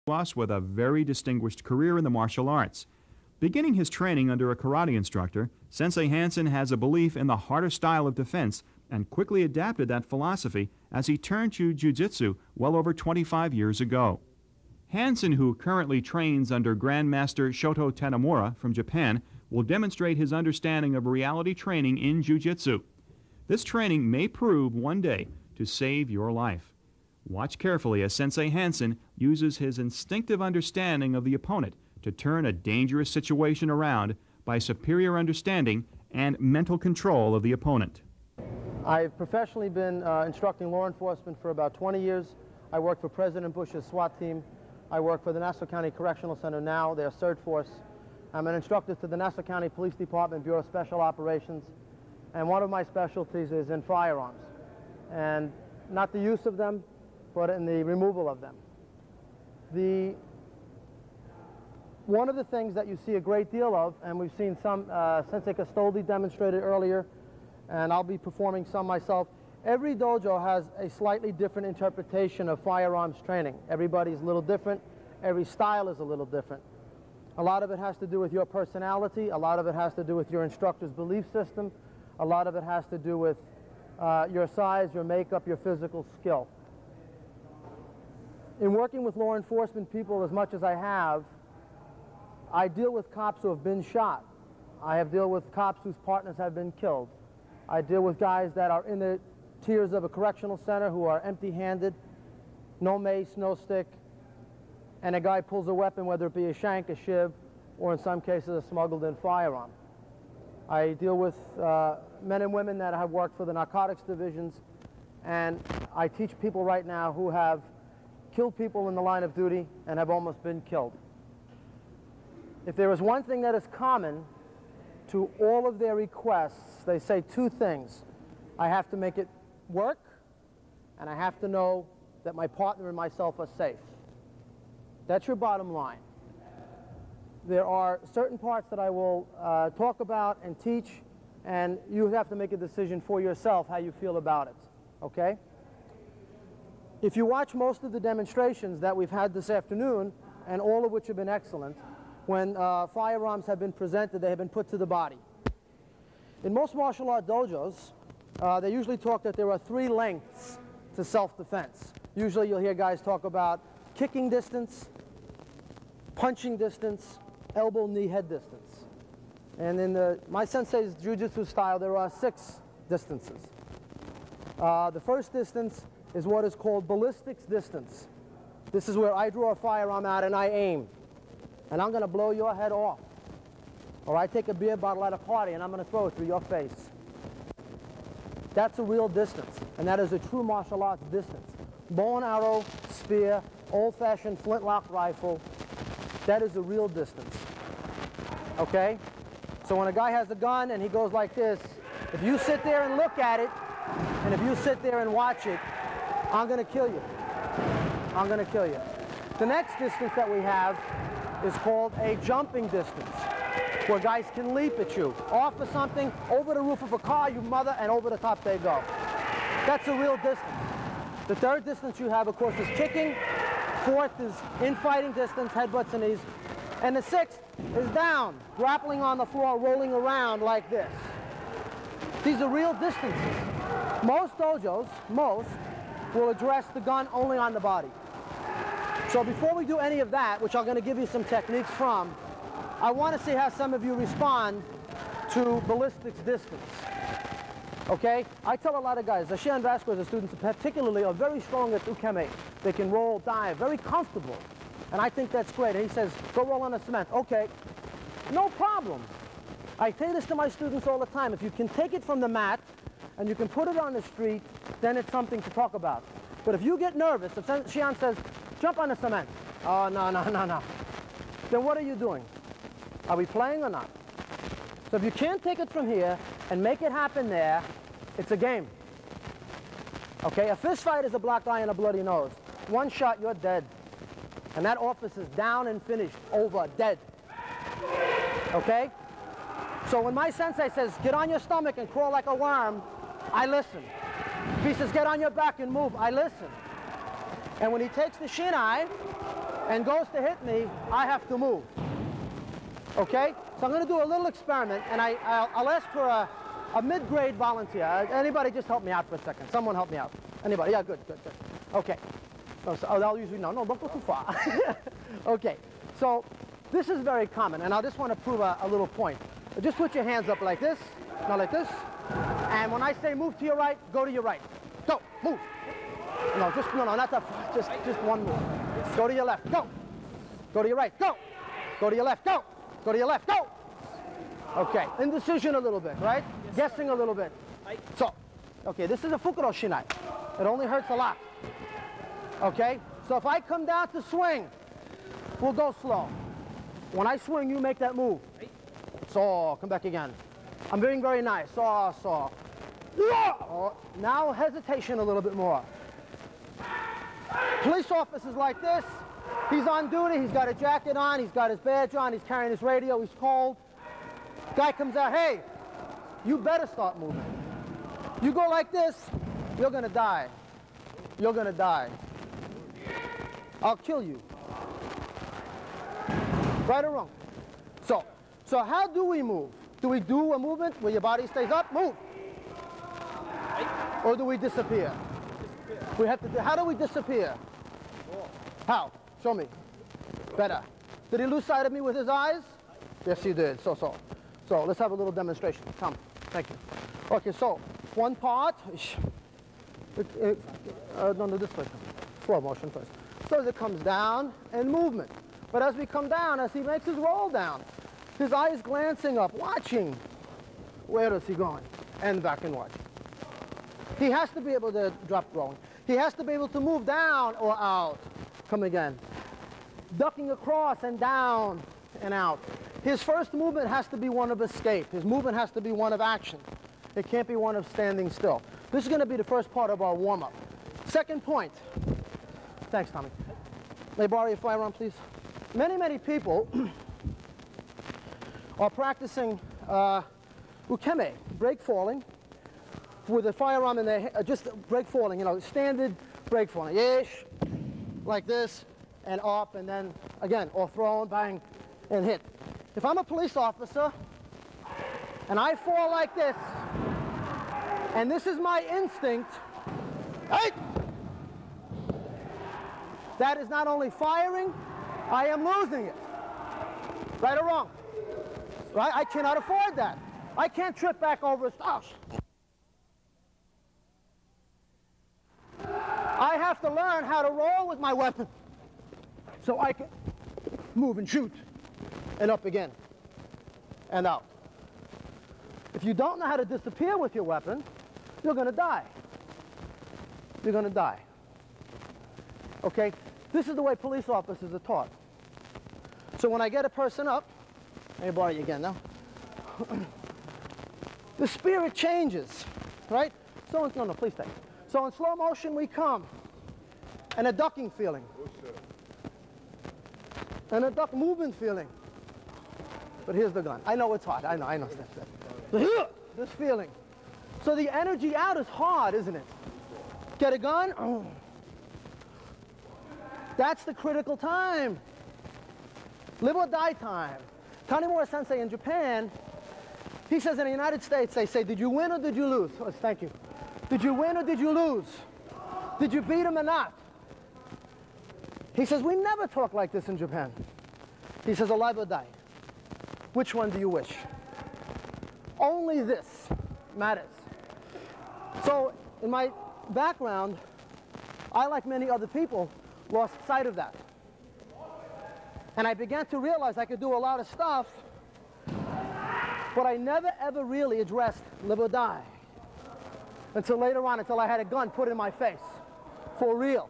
us with a very distinguished career in the martial arts. Beginning his training under a karate instructor, Sensei Hansen has a belief in the harder style of defense and quickly adapted that philosophy as he turned to JiuJitsu well over 25 years ago. Hansen, who currently trains under Grandmaster Shoto Tanemura from Japan, will demonstrate his understanding of reality training in JiuJitsu. This training may prove one day to save your life. Watch carefully as Sensei Hansen uses his instinctive understanding of the opponent to turn a dangerous situation around by superior understanding and mental control of the opponent. I've professionally been instructing law enforcement for about 20 years. I worked for President Bush's SWAT team. I work for the Nassau County Correctional Center now, their third force. I'm an instructor to the Nassau County Police Department Bureau of Special Operations, and one of my specialties is in firearms, and not the use of them, but in the removal of them. One of the things that you see a great deal of, and we've seen some, Sensei Castoldi demonstrated earlier, and I'll be performing some myself, every dojo has a slightly different interpretation of firearms training. Everybody's a little different. Every style is a little different. A lot of it has to do with your personality. A lot of it has to do with your instructor's belief system. A lot of it has to do with your size, your makeup, your physical skill. In working with law enforcement people as much as I have, I deal with cops who have been shot. I have dealt with cops whose partners have been killed. I deal with guys that are in the tiers of a correctional center who are empty-handed, no mace, no stick, and a guy pulls a weapon, whether it be a shank, a shiv, or in some cases a smuggled-in firearm. I deal with men and women that have worked for the narcotics divisions, and I teach people right now who have killed people in the line of duty and have almost been killed. If there is one thing that is common to all of their requests, they say two things. I have to make it work, and I have to know that my partner and myself are safe. That's your bottom line. There are certain parts that I will talk about and teach, and you have to make a decision for yourself how you feel about it, okay? If you watch most of the demonstrations that we've had this afternoon, and all of which have been excellent, when firearms have been presented, they have been put to the body. In most martial art dojos, they usually talk that there are 3 lengths to self-defense. Usually you'll hear guys talk about kicking distance, punching distance, elbow, knee, head distance. And in my sensei's jiu-jitsu style, there are 6 distances. The first distance is what is called ballistics distance. This is where I draw a firearm out and I aim. And I'm going to blow your head off. Or I take a beer bottle at a party and I'm going to throw it through your face. That's a real distance, and that is a true martial arts distance. Bow and arrow, spear, old-fashioned flintlock rifle, that is a real distance, okay? So when a guy has a gun and he goes like this, if you sit there and look at it, and if you sit there and watch it, I'm going to kill you. I'm going to kill you. The next distance that we have is called a jumping distance, where guys can leap at you, off of something, over the roof of a car, you mother, and over the top they go. That's a real distance. The third distance you have, of course, is kicking. Fourth is infighting distance, headbutts and knees. And the sixth is down, grappling on the floor, rolling around like this. These are real distances. Most dojos, will address the gun only on the body. So before we do any of that, which I'm going to give you some techniques from, I want to see how some of you respond to ballistics distance. Okay? I tell a lot of guys, Ashian Vasquez, the students particularly, are very strong at ukeme. They can roll, dive, very comfortable. And I think that's great. And he says, go roll on the cement. Okay, no problem. I say this to my students all the time. If you can take it from the mat and you can put it on the street, then it's something to talk about. But if you get nervous, if Shian says, jump on the cement. Oh, no. Then what are you doing? Are we playing or not? So if you can't take it from here and make it happen there, it's a game. Okay, a fist fight is a black eye and a bloody nose. One shot, you're dead. And that officer's down and finished, over, dead. Okay? So when my sensei says, get on your stomach and crawl like a worm, I listen. If he says, get on your back and move, I listen. And when he takes the shinai, and goes to hit me, I have to move. Okay? So I'm going to do a little experiment, and I'll ask for a mid-grade volunteer. Anybody just help me out for a second. Someone help me out. Anybody? Yeah, good. Okay. I'll usually, no, don't go too far. Okay. So this is very common, and I just want to prove a little point. Just put your hands up like this, not like this. And when I say move to your right, go to your right. Go, move. No, not that far. Just one move. Go to your left, go. Go to your right, go. Go to your left, go. Go to your left, go. Okay, indecision a little bit, right? Yes, guessing a little bit. So, okay, this is a fukuro shinai. It only hurts a lot. Okay, so if I come down to swing, we'll go slow. When I swing, you make that move. So, come back again. I'm being very nice. So. Oh, now hesitation a little bit more. Police officers like this, he's on duty, he's got a jacket on, he's got his badge on, he's carrying his radio, he's cold. Guy comes out, hey, you better start moving. You go like this, you're gonna die. You're gonna die. I'll kill you. Right or wrong? So how do we move? Do we do a movement where your body stays up? Move. Or do we disappear? We have to. How do we disappear? How? Show me. Better. Did he lose sight of me with his eyes? Yes, he did. So let's have a little demonstration. Come. Thank you. Okay, so one part. No, this way. Slow motion first. So as it comes down and movement. But as we come down, as he makes his roll down, his eyes glancing up, watching. Where is he going? And back and watch. He has to be able to drop rolling. He has to be able to move down or out. Come again. Ducking across and down and out. His first movement has to be one of escape. His movement has to be one of action. It can't be one of standing still. This is going to be the first part of our warm-up. Second point. Thanks, Tommy. May I borrow your firearm, please? Many people are practicing ukeme, break falling, with a firearm in their hand, just break falling, standard break falling. Yesh, like this, and up, and then again, or thrown, bang, and hit. If I'm a police officer, and I fall like this, and this is my instinct, hey! That is not only firing, I am losing it. Right or wrong? Right? I cannot afford that. I can't trip back over a stop. I have to learn how to roll with my weapon so I can move and shoot and up again and out. If you don't know how to disappear with your weapon, you're going to die. You're going to die. Okay? This is the way police officers are taught. So when I get a person up, let me borrow you again now. The spirit changes, right? No, please take it. So in slow motion we come, and a ducking feeling, and a duck movement feeling. But here's the gun. I know it's hard. I know. This feeling. So the energy out is hard, isn't it? Get a gun. Oh. That's the critical time. Live or die time. Tanimura Sensei in Japan, he says in the United States, they say, did you win or did you lose? Oh, thank you. Did you win or did you lose? Did you beat him or not? He says, we never talk like this in Japan. He says, alive or die. Which one do you wish? Only this matters. So in my background, I, like many other people, lost sight of that. And I began to realize I could do a lot of stuff, but I never ever really addressed live or die. Until later on, until I had a gun put in my face. For real.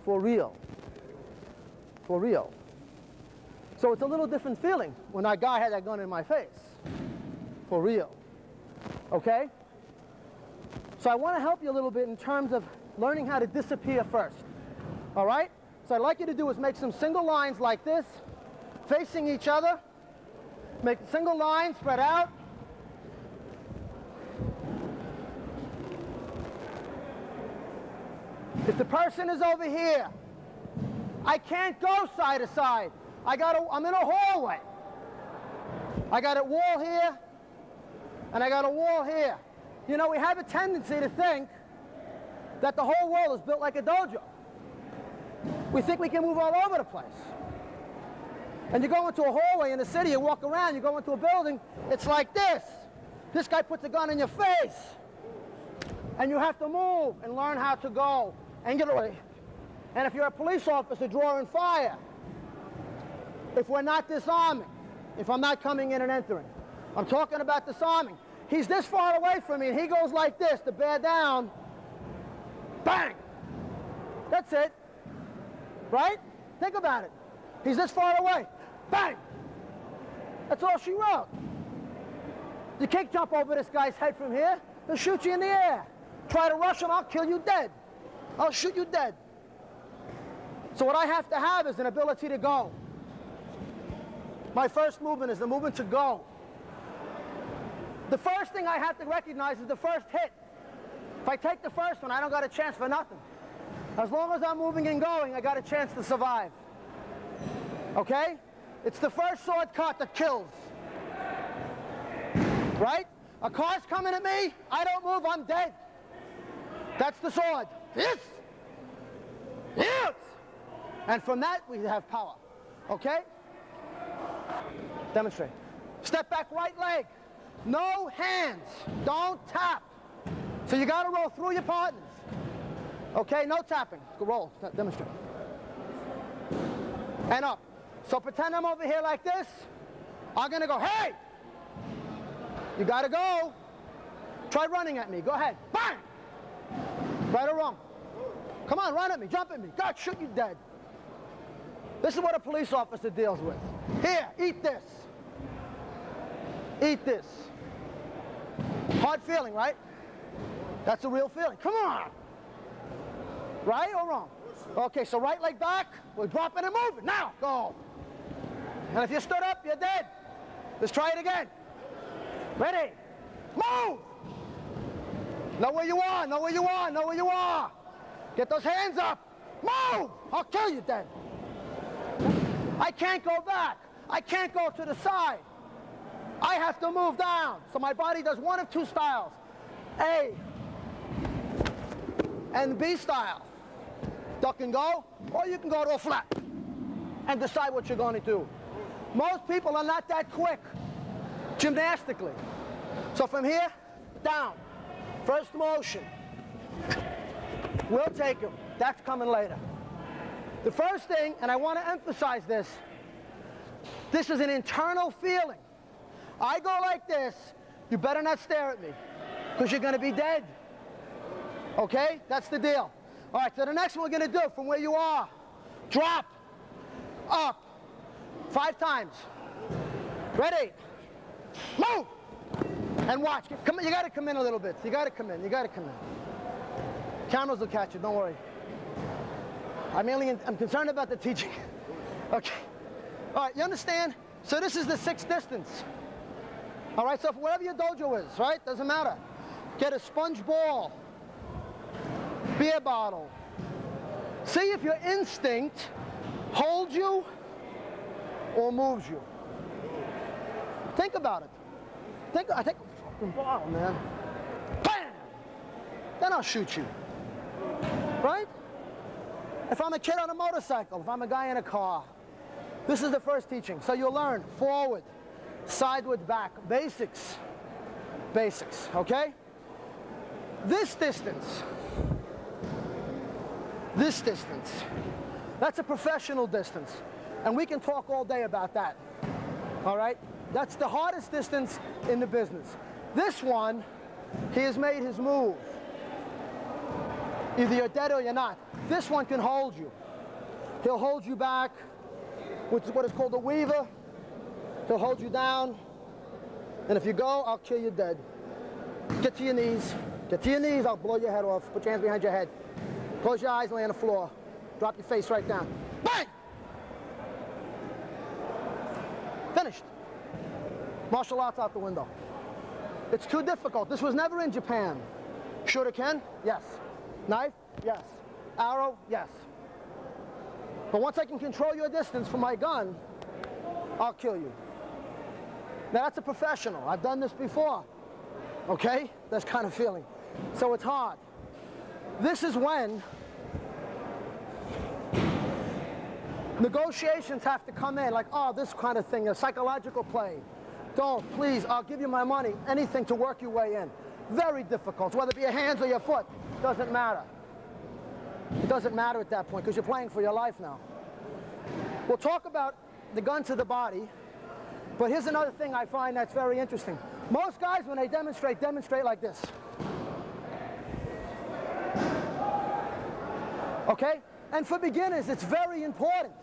For real. For real. So it's a little different feeling when that guy had that gun in my face. For real. Okay? So I want to help you a little bit in terms of learning how to disappear first. All right? So I'd like you to do is make some single lines like this, facing each other. Make a single line, spread out. If the person is over here, I can't go side to side. I'm in a hallway. I got a wall here, and I got a wall here. You know, we have a tendency to think that the whole world is built like a dojo. We think we can move all over the place. And you go into a hallway in the city, you walk around, you go into a building, it's like this. This guy puts a gun in your face. And you have to move and learn how to go and get away. And if you're a police officer, drawing fire. If we're not disarming, if I'm not coming in and entering. I'm talking about disarming. He's this far away from me and he goes like this to bear down. Bang! That's it. Right? Think about it. He's this far away. Bang! That's all she wrote. You can't jump over this guy's head from here. He'll shoot you in the air. Try to rush him, I'll kill you dead. I'll shoot you dead. So what I have to have is an ability to go. My first movement is the movement to go. The first thing I have to recognize is the first hit. If I take the first one, I don't got a chance for nothing. As long as I'm moving and going, I got a chance to survive. Okay? It's the first sword cut that kills. Right? A car's coming at me, I don't move, I'm dead. That's the sword. Yes! Yes! And from that, we have power. Okay? Demonstrate. Step back, right leg. No hands. Don't tap. So you got to roll through your partners. Okay? No tapping. Go roll. Demonstrate. And up. So pretend I'm over here like this. I'm going to go, hey! You got to go. Try running at me. Go ahead. Bang! Right or wrong? Come on, run at me. Jump at me. God, shoot you dead. This is what a police officer deals with. Here, eat this. Eat this. Hard feeling, right? That's a real feeling. Come on. Right or wrong? Okay, so right leg back. We're dropping and moving. Now, go. And if you stood up, you're dead. Let's try it again. Ready? Move! Know where you are, know where you are, know where you are. Get those hands up. Move! I'll kill you then. I can't go back. I can't go to the side. I have to move down. So my body does one of two styles. A and B style. Duck and go, or you can go to a flat and decide what you're going to do. Most people are not that quick gymnastically. So from here, down. First motion. We'll take him. That's coming later. The first thing, and I want to emphasize this, this is an internal feeling. I go like this, you better not stare at me, because you're going to be dead. Okay? That's the deal. All right, so the next one we're going to do, from where you are, drop, up, 5 times. Ready? Move! And watch. Come, you got to come in a little bit. You got to come in. You got to come in. Cameras will catch it. Don't worry. I'm concerned about the teaching. Okay. All right. You understand? So this is the 6th distance. All right. So for whatever your dojo is, right? Doesn't matter. Get a sponge ball, beer bottle. See if your instinct holds you or moves you. Think about it. I take a fucking bottle, man. Bam! Then I'll shoot you. Right? If I'm a kid on a motorcycle, if I'm a guy in a car, this is the first teaching. So you'll learn forward, sideward, back. Basics. Basics, okay? This distance, that's a professional distance. And we can talk all day about that. All right? That's the hardest distance in the business. This one, he has made his move. Either you're dead or you're not. This one can hold you. He'll hold you back, which is what is called a weaver. He'll hold you down. And if you go, I'll kill you dead. Get to your knees. Get to your knees, I'll blow your head off. Put your hands behind your head. Close your eyes, lay on the floor. Drop your face right down. Bang! Finished. Martial arts out the window. It's too difficult. This was never in Japan. Shuriken? Yes. Knife? Yes. Arrow? Yes. But once I can control your distance from my gun, I'll kill you. Now that's a professional. I've done this before. Okay? That's kind of feeling. So it's hard. This is when negotiations have to come in, like, oh, this kind of thing, a psychological play. Don't, please, I'll give you my money, anything to work your way in. Very difficult, whether it be your hands or your foot, doesn't matter. It doesn't matter at that point, because you're playing for your life now. We'll talk about the gun to the body, but here's another thing I find that's very interesting. Most guys, when they demonstrate like this. Okay? And for beginners, it's very important.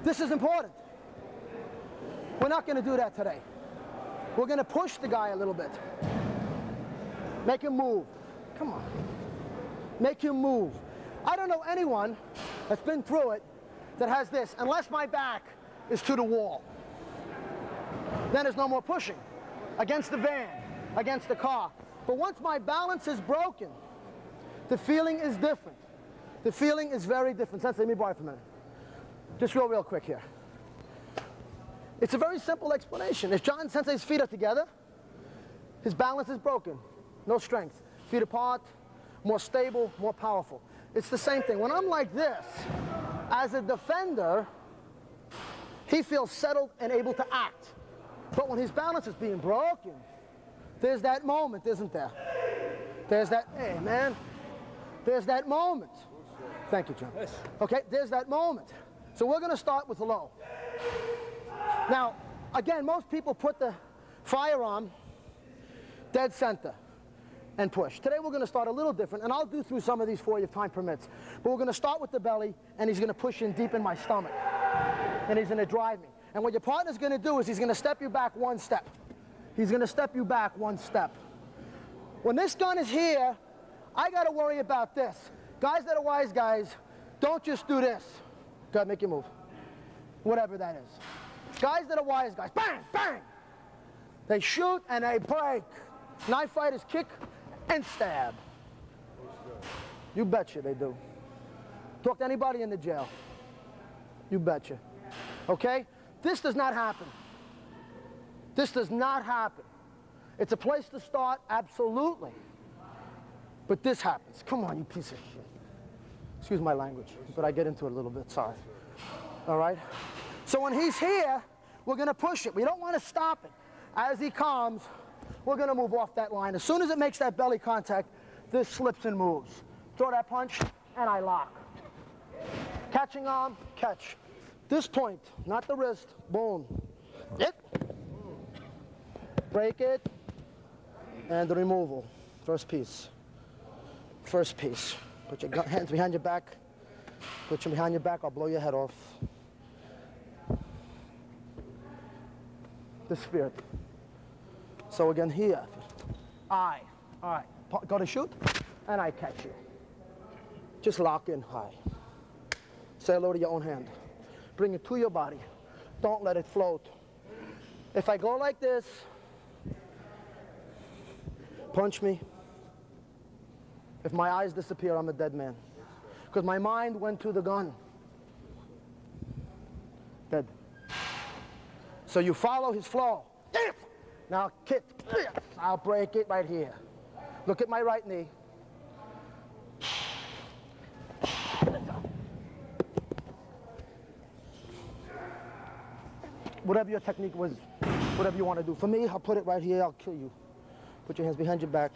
This is important. We're not going to do that today. We're going to push the guy a little bit. Make him move. Come on. Make him move. I don't know anyone that's been through it that has this, unless my back is to the wall. Then there's no more pushing. Against the van, against the car. But once my balance is broken, the feeling is different. The feeling is very different. Sensei, let me borrow it for a minute. Just real quick here. It's a very simple explanation. If John Sensei's feet are together, his balance is broken. No strength. Feet apart, more stable, more powerful. It's the same thing. When I'm like this, as a defender, he feels settled and able to act. But when his balance is being broken, there's that moment, isn't there? There's that, hey man, there's that moment. Thank you, John. Okay, there's that moment. So we're going to start with low. Now, again, most people put the firearm dead center and push. Today we're going to start a little different, and I'll do through some of these for you if time permits. But we're going to start with the belly, and he's going to push in deep in my stomach. And he's going to drive me. And what your partner's going to do is he's going to step you back one step. He's going to step you back one step. When this gun is here, I got to worry about this. Guys that are wise guys, don't just do this. Got to make you move. Whatever that is. Guys that are wise guys, bang, bang. They shoot and they break. Knife fighters kick and stab. You betcha they do. Talk to anybody in the jail. You betcha. Okay? This does not happen. This does not happen. It's a place to start, absolutely. But this happens. Come on, you piece of shit. Excuse my language, but I get into it a little bit, sorry. All right? So when he's here, we're going to push it. We don't want to stop it. As he comes, we're going to move off that line. As soon as it makes that belly contact, this slips and moves. Throw that punch, and I lock. Catching arm, catch. This point, not the wrist, boom. It. Break it, and the removal. First piece. First piece. Put your hands behind your back. Put them behind your back, I'll blow your head off. The spirit. So again here, all right, go to shoot, and I catch you. Just lock in high. Say hello to your own hand. Bring it to your body. Don't let it float. If I go like this, punch me. If my eyes disappear, I'm a dead man. Because my mind went to the gun. Dead. So you follow his flow. Now kick. I'll break it right here. Look at my right knee. Whatever your technique was, whatever you want to do. For me, I'll put it right here, I'll kill you. Put your hands behind your back.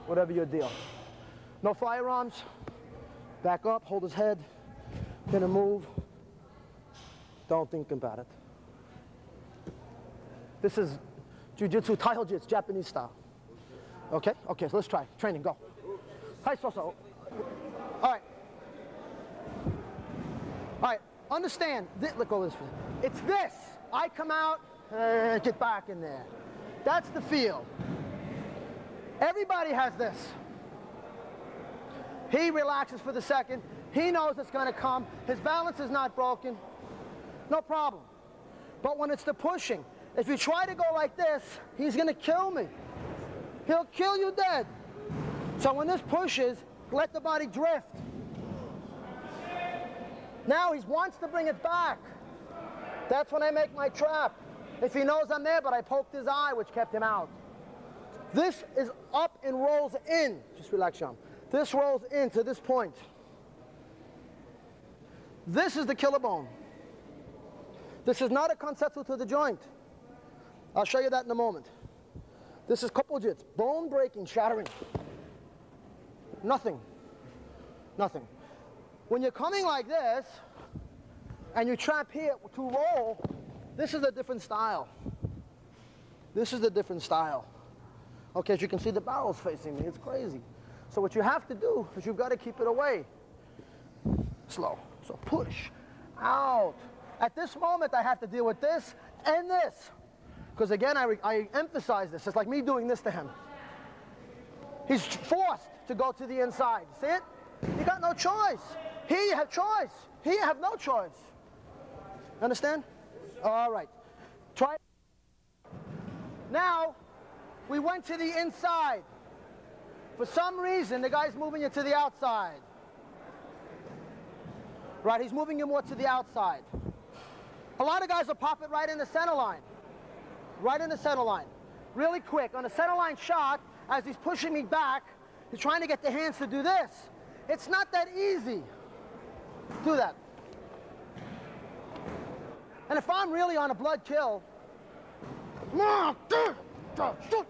Whatever your deal. No firearms. Back up, hold his head. Gonna move. Don't think about it. This is JiuJitsu, Taihojitsu, Japanese style. Okay? Okay, so let's try. Training, go. Hi, so. All right. All right, understand. Look over this. It's this. I come out, get back in there. That's the feel. Everybody has this. He relaxes for the second. He knows it's going to come. His balance is not broken. No problem. But when it's the pushing, if you try to go like this, he's going to kill me. He'll kill you dead. So when this pushes, let the body drift. Now he wants to bring it back. That's when I make my trap. If he knows I'm there, but I poked his eye, which kept him out. This is up and rolls in. Just relax, Sean. This rolls in to this point. This is the killer bone. This is not a konsetsu to the joint. I'll show you that in a moment. This is koppojitsu, bone breaking, shattering. Nothing. Nothing. When you're coming like this, and you trap here to roll, this is a different style. This is a different style. Okay, as you can see, the barrel's facing me. It's crazy. So what you have to do is you've got to keep it away. Slow. So push. Out. At this moment, I have to deal with this and this. Because again, I emphasize this. It's like me doing this to him. He's forced to go to the inside. See it? He got no choice. Here you have choice. Here you have no choice. Understand? All right. Try it. Now, we went to the inside. For some reason, the guy's moving you to the outside. Right, he's moving you more to the outside. A lot of guys will pop it right in the center line. Right in the center line. Really quick. On the center line shot, as he's pushing me back, he's trying to get the hands to do this. It's not that easy. Do that. And if I'm really on a blood kill, shoot.